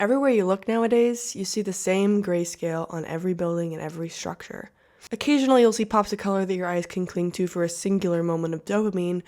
Everywhere you look nowadays, you see the same grayscale on every building and every structure. Occasionally, you'll see pops of color that your eyes can cling to for a singular moment of dopamine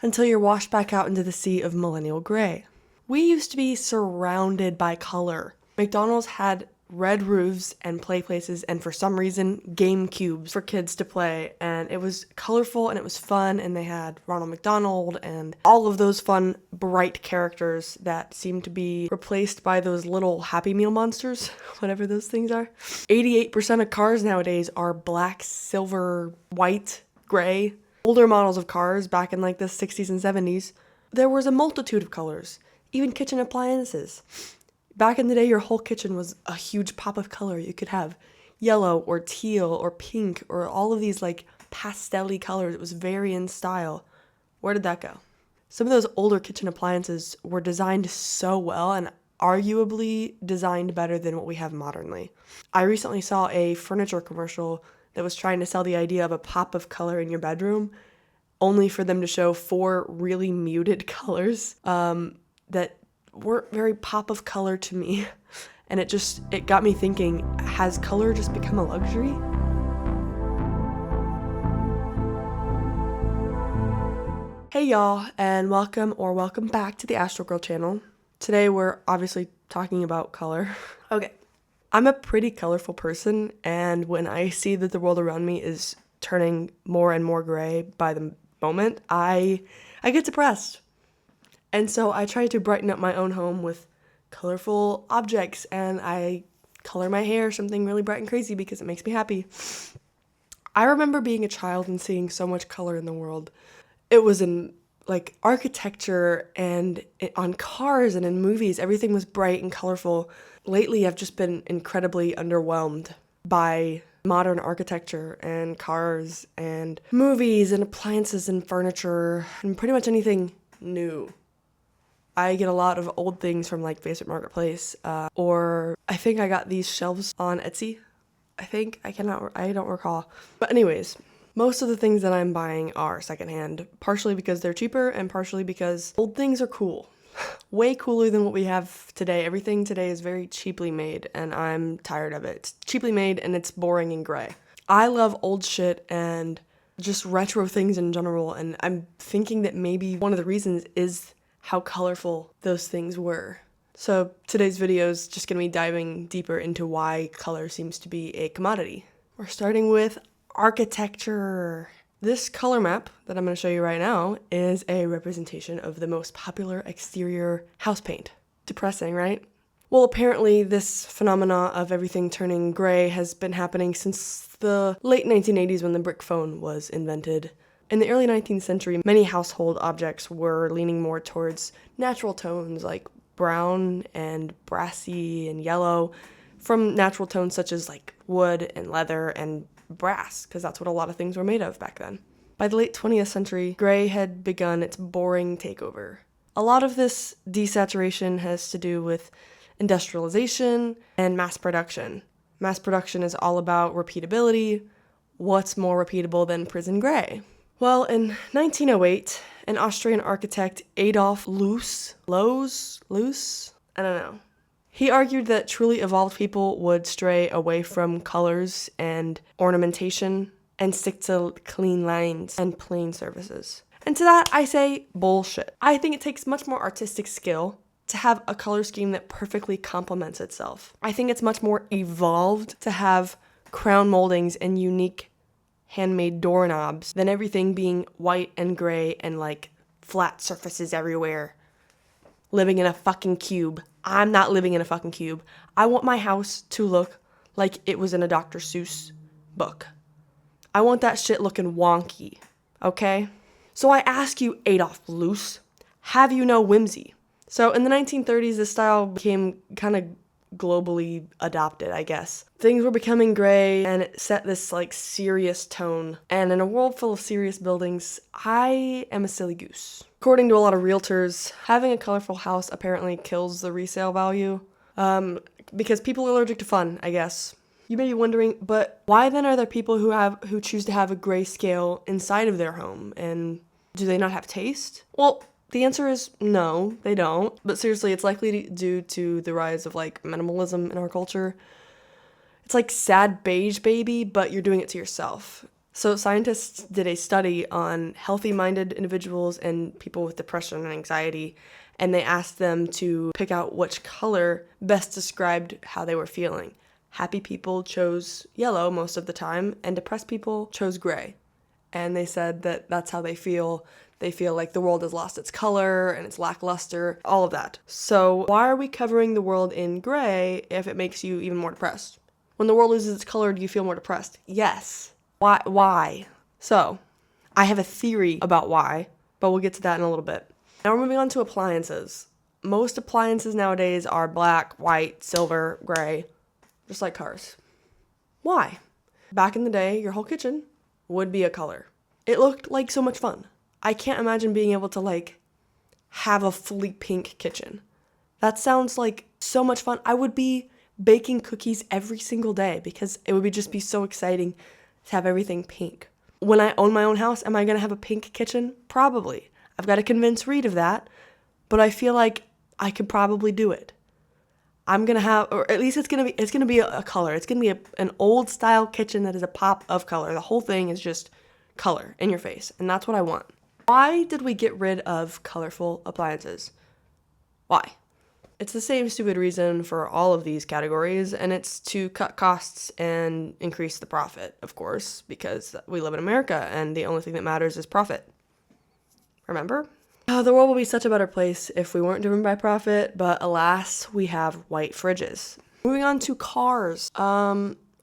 until you're washed back out into the sea of millennial gray. We used to be surrounded by color. McDonald's had red roofs and play places, and for some reason, game cubes for kids to play, and it was colorful and it was fun, and they had Ronald McDonald and all of those fun, bright characters that seem to be replaced by those little Happy Meal monsters, whatever those things are. 88% of cars nowadays are black, silver, white, gray. Older models of cars back in like the 60s and 70s, there was a multitude of colors, even kitchen appliances. Back in the day, your whole kitchen was a huge pop of color. You could have yellow or teal or pink or all of these like pastel-y colors. It was very in style. Where did that go? Some of those older kitchen appliances were designed so well and arguably designed better than what we have modernly. I recently saw a furniture commercial that was trying to sell the idea of a pop of color in your bedroom, only for them to show 4 really muted colors that weren't very pop of color to me. And it got me thinking, has color just become a luxury? Hey y'all, and welcome back to the Astro Girl channel. Today we're obviously talking about color. Okay, I'm a pretty colorful person, and when I see that the world around me is turning more and more gray by the moment, I get depressed. And so I try to brighten up my own home with colorful objects, and I color my hair something really bright and crazy because it makes me happy. I remember being a child and seeing so much color in the world. It was in like architecture and on cars and in movies. Everything was bright and colorful. Lately, I've just been incredibly underwhelmed by modern architecture and cars and movies and appliances and furniture and pretty much anything new. I get a lot of old things from like Facebook Marketplace, or I think I got these shelves on Etsy. I don't recall. But anyways, most of the things that I'm buying are secondhand, partially because they're cheaper and partially because old things are cool. Way cooler than what we have today. Everything today is very cheaply made, and I'm tired of it. It's cheaply made and it's boring and gray. I love old shit and just retro things in general, and I'm thinking that maybe one of the reasons is how colorful those things were. So today's video is just going to be diving deeper into why color seems to be a commodity. We're starting with architecture. This color map that I'm going to show you right now is a representation of the most popular exterior house paint. Depressing, right? Well, apparently this phenomena of everything turning gray has been happening since the late 1980s when the brick phone was invented. In the early 19th century, many household objects were leaning more towards natural tones like brown and brassy and yellow from natural tones such as like wood and leather and brass, because that's what a lot of things were made of back then. By the late 20th century, gray had begun its boring takeover. A lot of this desaturation has to do with industrialization and mass production. Mass production is all about repeatability. What's more repeatable than prison gray? Well, in 1908, an Austrian architect, Adolf Loos, I don't know. He argued that truly evolved people would stray away from colors and ornamentation and stick to clean lines and plain surfaces. And to that, I say bullshit. I think it takes much more artistic skill to have a color scheme that perfectly complements itself. I think it's much more evolved to have crown moldings and unique handmade doorknobs than everything being white and gray and like flat surfaces everywhere. Living in a fucking cube. I'm not living in a fucking cube. I want my house to look like it was in a Dr. Seuss book. I want that shit looking wonky, okay? So I ask you, Adolf Loos, have you no whimsy? So in the 1930s, this style became kind of globally adopted, I guess. Things were becoming gray and it set this like serious tone. And in a world full of serious buildings, I am a silly goose. According to a lot of realtors, having a colorful house apparently kills the resale value. Because people are allergic to fun, I guess. You may be wondering, but why then are there people who choose to have a grayscale inside of their home? And do they not have taste? Well, The answer is no, they don't. But seriously, it's likely due to the rise of like minimalism in our culture. It's like sad beige baby, but you're doing it to yourself. So scientists did a study on healthy-minded individuals and people with depression and anxiety, and they asked them to pick out which color best described how they were feeling. Happy people chose yellow most of the time, and depressed people chose gray. And they said that that's how they feel. They feel like the world has lost its color and it's lackluster, all of that. So why are we covering the world in gray if it makes you even more depressed? When the world loses its color, do you feel more depressed? Yes. Why? So, I have a theory about why, but we'll get to that in a little bit. Now we're moving on to appliances. Most appliances nowadays are black, white, silver, gray, just like cars. Why? Back in the day, your whole kitchen would be a color. It looked like so much fun. I can't imagine being able to like have a fully pink kitchen. That sounds like so much fun. I would be baking cookies every single day because it would just be so exciting to have everything pink. When I own my own house, am I going to have a pink kitchen? Probably. I've got to convince Reed of that, but I feel like I could probably do it. I'm going to have, or at least it's going to be a color. It's going to be an old style kitchen that is a pop of color. The whole thing is just color in your face, and that's what I want. Why did we get rid of colorful appliances? Why? It's the same stupid reason for all of these categories, and it's to cut costs and increase the profit, of course, because we live in America, and the only thing that matters is profit. Remember? The world would be such a better place if we weren't driven by profit, but alas, we have white fridges. Moving on to cars.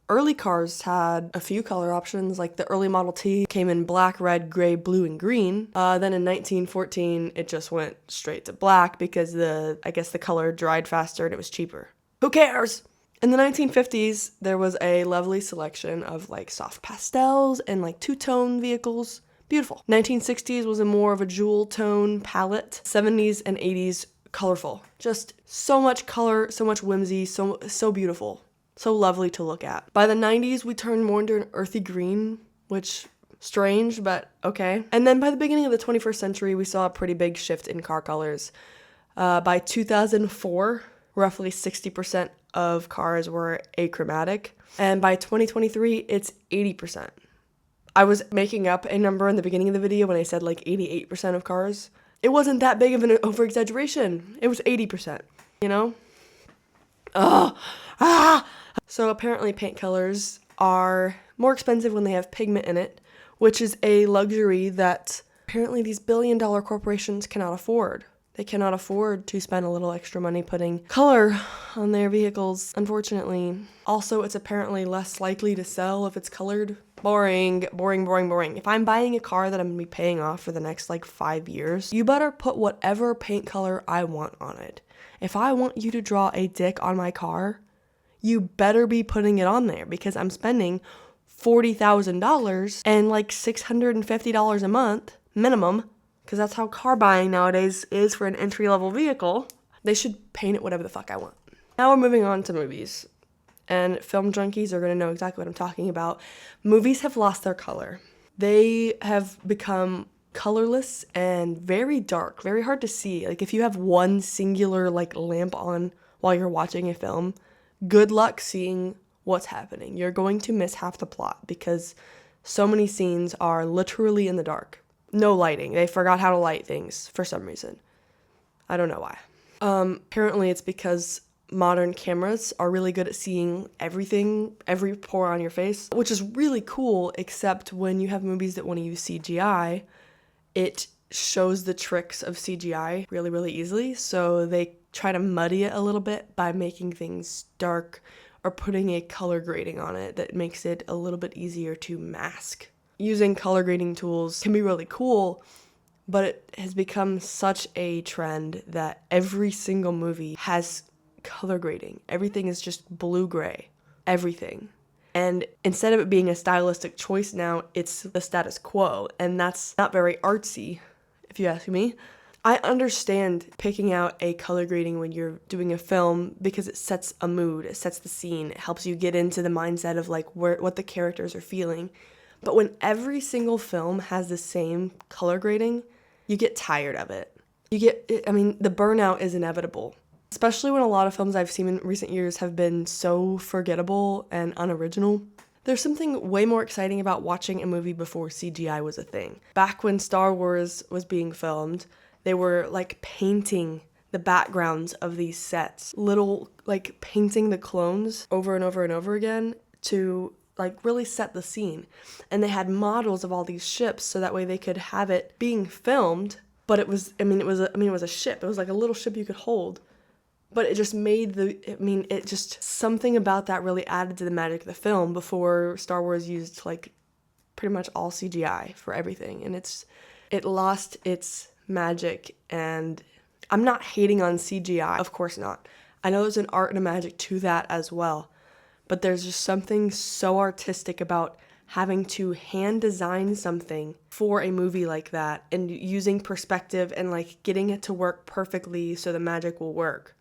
Early cars had a few color options, like the early Model T came in black, red, gray, blue, and green. Then in 1914, it just went straight to black because the color dried faster and it was cheaper. Who cares? In the 1950s, there was a lovely selection of like soft pastels and like two-tone vehicles. Beautiful. 1960s was more of a jewel tone palette. 70s and 80s, colorful. Just so much color, so much whimsy, so beautiful. So lovely to look at. By the 90s, we turned more into an earthy green, which strange, but okay. And then by the beginning of the 21st century, we saw a pretty big shift in car colors. By 2004, roughly 60% of cars were achromatic. And by 2023, it's 80%. I was making up a number in the beginning of the video when I said like 88% of cars. It wasn't that big of an over-exaggeration. It was 80%, you know? So apparently paint colors are more expensive when they have pigment in it, which is a luxury that apparently these billion-dollar corporations cannot afford. They cannot afford to spend a little extra money putting color on their vehicles, unfortunately. Also, it's apparently less likely to sell if it's colored. Boring. If I'm buying a car that I'm gonna be paying off for the next like 5 years, you better put whatever paint color I want on it. If I want you to draw a dick on my car, you better be putting it on there because I'm spending $40,000 and like $650 a month minimum, because that's how car buying nowadays is for an entry-level vehicle. They should paint it whatever the fuck I want. Now we're moving on to movies. And film junkies are going to know exactly what I'm talking about. Movies have lost their color. They have become colorless and very dark, very hard to see. Like if you have one singular like lamp on while you're watching a film, good luck seeing what's happening. You're going to miss half the plot because so many scenes are literally in the dark. No lighting. They forgot how to light things for some reason. I don't know why. Apparently it's because modern cameras are really good at seeing everything, every pore on your face, which is really cool, except when you have movies that want to use CGI, it shows the tricks of CGI really, really easily. So they try to muddy it a little bit by making things dark or putting a color grading on it that makes it a little bit easier to mask. Using color grading tools can be really cool, but it has become such a trend that every single movie has color grading. Everything is just blue-gray. Everything. And instead of it being a stylistic choice now, it's the status quo, and that's not very artsy, if you ask me. I understand picking out a color grading when you're doing a film because it sets a mood, it sets the scene, it helps you get into the mindset of like what the characters are feeling. But when every single film has the same color grading, you get tired of it. The burnout is inevitable, especially when a lot of films I've seen in recent years have been so forgettable and unoriginal. There's something way more exciting about watching a movie before CGI was a thing. Back when Star Wars was being filmed, they were like painting the backgrounds of these sets, like painting the clones over and over and over again to like really set the scene. And they had models of all these ships so that way they could have it being filmed, but it was a ship. It was like a little ship you could hold. But it just something about that really added to the magic of the film before Star Wars used like pretty much all CGI for everything. And it lost its magic. And I'm not hating on CGI, of course not. I know there's an art and a magic to that as well. But there's just something so artistic about having to hand design something for a movie like that and using perspective and like getting it to work perfectly so the magic will work.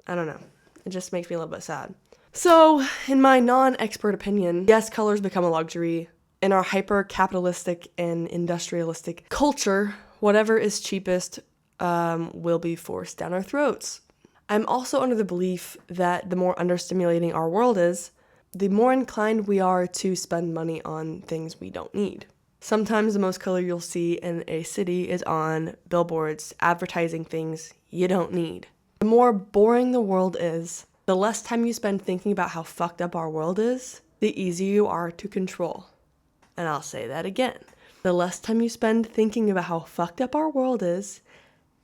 I don't know. It just makes me a little bit sad. So, in my non-expert opinion, yes, colors become a luxury. In our hyper-capitalistic and industrialistic culture, whatever is cheapest will be forced down our throats. I'm also under the belief that the more understimulating our world is, the more inclined we are to spend money on things we don't need. Sometimes the most color you'll see in a city is on billboards advertising things you don't need. The more boring the world is, the less time you spend thinking about how fucked up our world is, the easier you are to control. And I'll say that again. The less time you spend thinking about how fucked up our world is,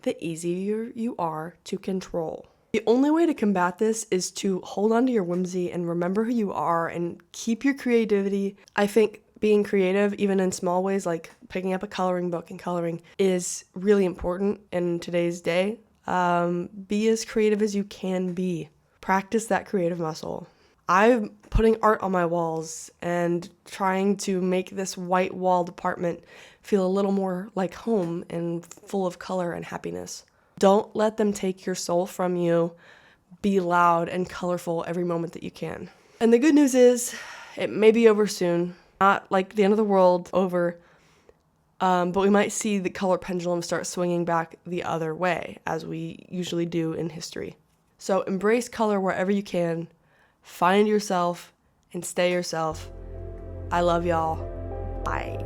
the easier you are to control. The only way to combat this is to hold on to your whimsy and remember who you are and keep your creativity. I think being creative, even in small ways like picking up a coloring book and coloring, is really important in today's day. Be as creative as you can be. Practice that creative muscle. I'm putting art on my walls and trying to make this white walled apartment feel a little more like home and full of color and happiness. Don't let them take your soul from you. Be loud and colorful every moment that you can. And the good news is, it may be over soon. Not like the end of the world over. But we might see the color pendulum start swinging back the other way, as we usually do in history. So embrace color wherever you can. Find yourself and stay yourself. I love y'all. Bye.